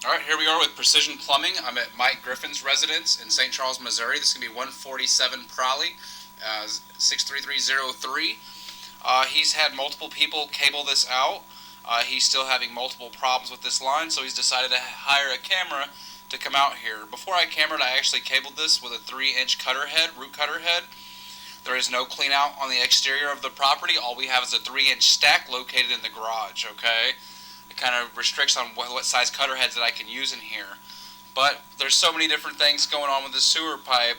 Alright, here we are with Precision Plumbing. I'm at Mike Griffin's residence in St. Charles, Missouri. This is going to be 147 Pralle, 63303. He's had multiple people cable this out. He's still having multiple problems with this line, so he's decided to hire a camera to come out here. Before I cambered, I actually cabled this with a 3-inch cutter head, root cutter head. There is no clean out on the exterior of the property. All we have is a 3-inch stack located in the garage, okay? It kind of restricts on what size cutter heads that I can use in here. But there's so many different things going on with the sewer pipe.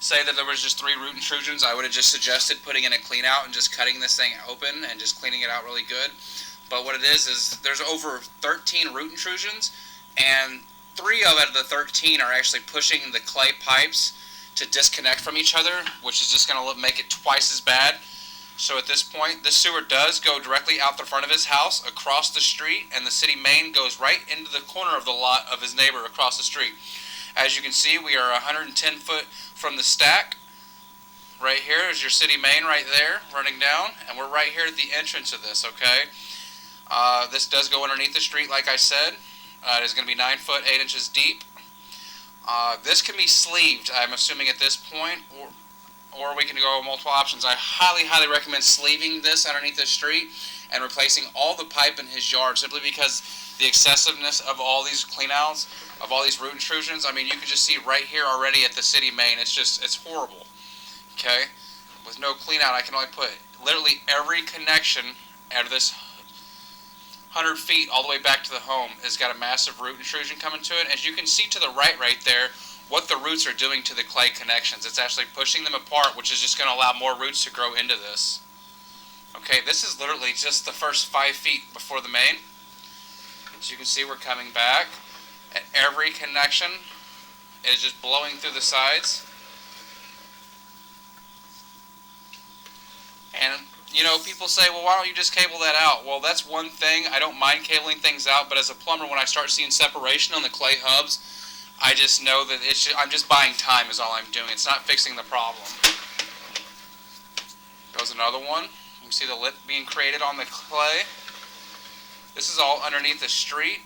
Say that there was just 3 root intrusions, I would have just suggested putting in a clean out and just cutting this thing open and just cleaning it out really good. But what it is there's over 13 root intrusions, and 3 out of the 13 are actually pushing the clay pipes to disconnect from each other, which is just going to make it twice as bad. So at this point, the sewer does go directly out the front of his house, across the street, and the city main goes right into the corner of the lot of his neighbor across the street. As you can see, we are 110 foot from the stack. Right here is your city main right there, running down, and we're right here at the entrance of this, okay? This does go underneath the street, like I said. It is going to be 9 foot, 8 inches deep. This can be sleeved, I'm assuming at this point, or we can go with multiple options. I highly recommend sleeving this underneath the street and replacing all the pipe in his yard, simply because the excessiveness of all these cleanouts, of all these root intrusions. I mean, you can just see right here already at the city main. It's horrible. Okay? With no cleanout, I can only put literally every connection out of this 100 feet all the way back to the home has got a massive root intrusion coming to it. As you can see to the right there, what the roots are doing to the clay connections. It's actually pushing them apart, which is just going to allow more roots to grow into this. Okay, this is literally just the first 5 feet before the main. As you can see, we're coming back. At every connection, it is just blowing through the sides. And, you know, people say, well, why don't you just cable that out? Well, that's one thing. I don't mind cabling things out, but as a plumber, when I start seeing separation on the clay hubs, I just know that I'm just buying time is all I'm doing. It's not fixing the problem. Goes another one. You can see the lip being created on the clay. This is all underneath the street.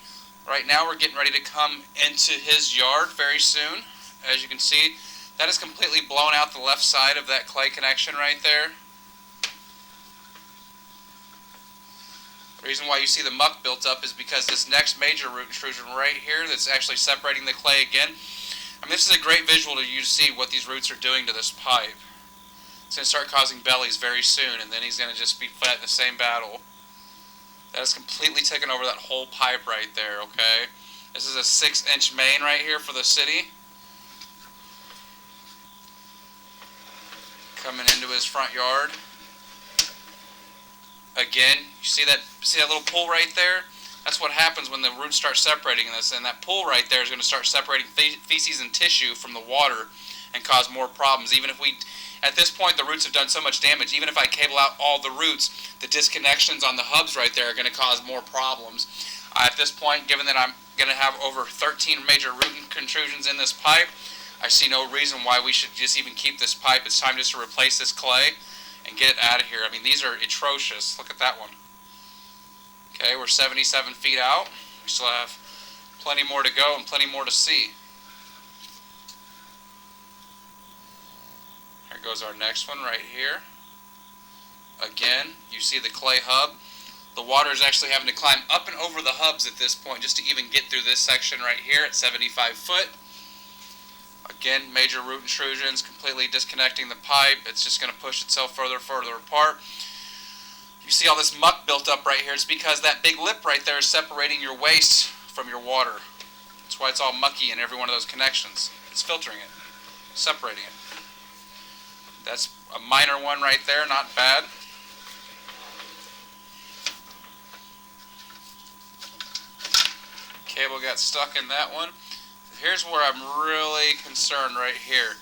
Right now we're getting ready to come into his yard very soon. As you can see, that is completely blown out the left side of that clay connection right there. The reason why you see the muck built up is because this next major root intrusion right here that's actually separating the clay again. I mean, this is a great visual to you to see what these roots are doing to this pipe. It's going to start causing bellies very soon, and then he's going to just be fighting the same battle. That has completely taken over that whole pipe right there, okay? This is a 6-inch main right here for the city. Coming into his front yard. Again, you see that little pool right there? That's what happens when the roots start separating in this, and that pool right there is going to start separating feces and tissue from the water and cause more problems. Even if at this point, the roots have done so much damage. Even if I cable out all the roots, the disconnections on the hubs right there are going to cause more problems. At this point, given that I'm going to have over 13 major root intrusions in this pipe, I see no reason why we should just even keep this pipe. It's time just to replace this clay and get it out of here. I mean, these are atrocious. Look at that one. Okay, we're 77 feet out. We still have plenty more to go and plenty more to see. Here goes our next one right here. Again, you see the clay hub. The water is actually having to climb up and over the hubs at this point just to even get through this section right here at 75 foot. Again, major root intrusions, completely disconnecting the pipe. It's just going to push itself further apart. You see all this muck built up right here. It's because that big lip right there is separating your waste from your water. That's why it's all mucky in every one of those connections. It's filtering it, separating it. That's a minor one right there, not bad. Cable got stuck in that one. Here's where I'm really concerned right here.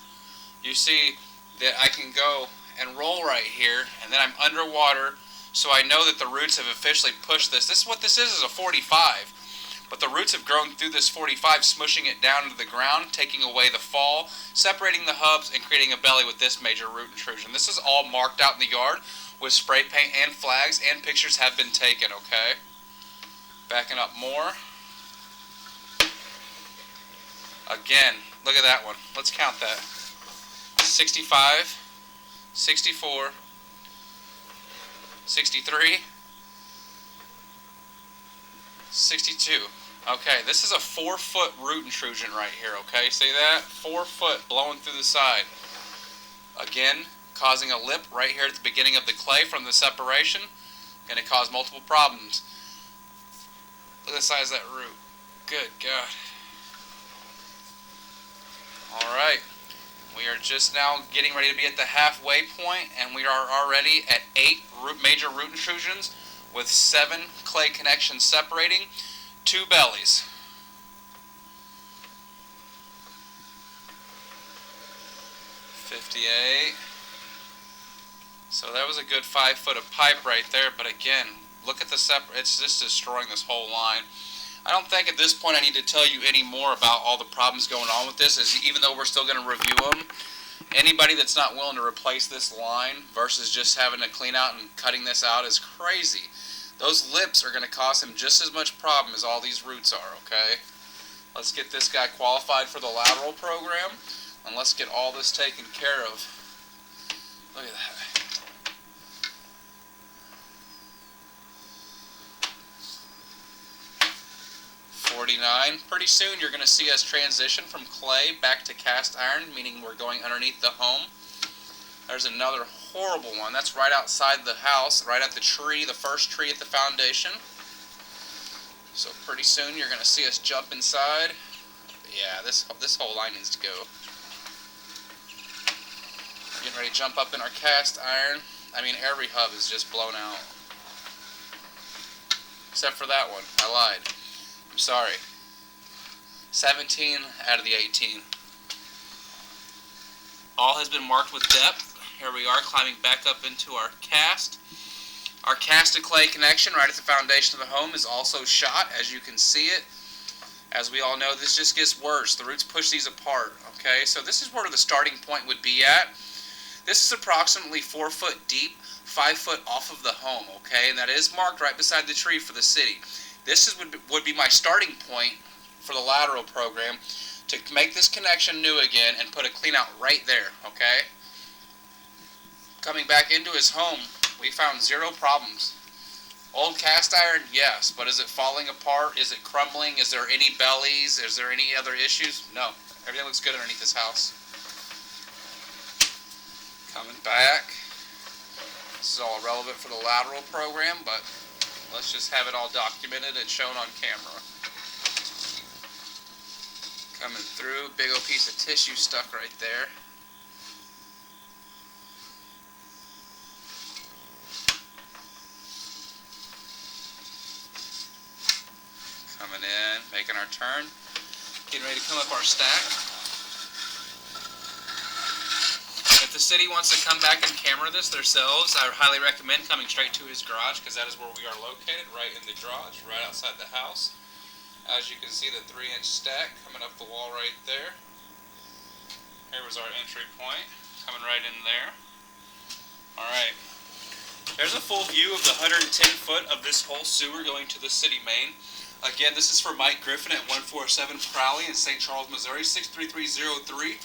You see that I can go and roll right here, and then I'm underwater, so I know that the roots have officially pushed this. This is what this is a 45. But the roots have grown through this 45, smushing it down into the ground, taking away the fall, separating the hubs, and creating a belly with this major root intrusion. This is all marked out in the yard with spray paint and flags, and pictures have been taken, okay? Backing up more. Again, look at that one. Let's count that. 65, 64, 63, 62. Okay, this is a 4-foot root intrusion right here, okay? See that? 4 foot blowing through the side. Again, causing a lip right here at the beginning of the clay from the separation. Going to cause multiple problems. Look at the size of that root. Good God. Alright, we are just now getting ready to be at the halfway point, and we are already at 8 major root intrusions with 7 clay connections separating, 2 bellies. $58. So that was a good 5 foot of pipe right there, but again, look at the it's just destroying this whole line. I don't think at this point I need to tell you any more about all the problems going on with this, as even though we're still going to review them. Anybody that's not willing to replace this line versus just having to clean out and cutting this out is crazy. Those lips are going to cause him just as much problem as all these roots are, okay? Let's get this guy qualified for the lateral program, and let's get all this taken care of. Look at that. $49. Pretty soon you're going to see us transition from clay back to cast iron, meaning we're going underneath the home. There's another horrible one. That's right outside the house, right at the tree, the first tree at the foundation. So pretty soon you're going to see us jump inside. Yeah, this whole line needs to go. Getting ready to jump up in our cast iron. I mean, every hub is just blown out. Except for that one. I lied. I'm sorry. 17 out of the 18. All has been marked with depth. Here we are climbing back up into our cast. Our casted clay connection right at the foundation of the home is also shot, as you can see it. As we all know, this just gets worse. The roots push these apart, okay? So this is where the starting point would be at. This is approximately 4 foot deep, 5 foot off of the home, okay? And that is marked right beside the tree for the city. This would be my starting point for the lateral program to make this connection new again and put a clean out right there, okay? Coming back into his home, we found 0 problems. Old cast iron, yes, but is it falling apart? Is it crumbling? Is there any bellies? Is there any other issues? No. Everything looks good underneath this house. Coming back. This is all relevant for the lateral program, but let's just have it all documented and shown on camera. Coming through, big old piece of tissue stuck right there. Coming in, making our turn. Getting ready to come up our stack. If the city wants to come back and camera this themselves, I highly recommend coming straight to his garage, because that is where we are located, right in the garage, right outside the house. As you can see, the 3-inch stack coming up the wall right there. Here was our entry point, coming right in there. Alright, there's a full view of the 110 foot of this whole sewer going to the city main. Again, this is for Mike Griffin at 147 Pralle in St. Charles, Missouri, 63303.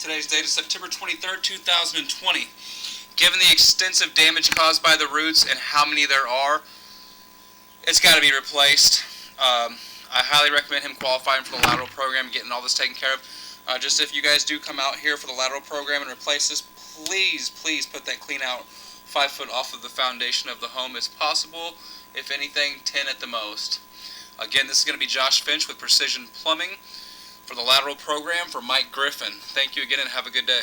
Today's date is September 23rd, 2020. Given the extensive damage caused by the roots and how many there are, it's got to be replaced. I highly recommend him qualifying for the lateral program and getting all this taken care of. Just if you guys do come out here for the lateral program and replace this, please put that clean out 5 foot off of the foundation of the home as possible. If anything, 10 at the most. Again, this is going to be Josh Finch with Precision Plumbing for the lateral program for Mike Griffin. Thank you again and have a good day.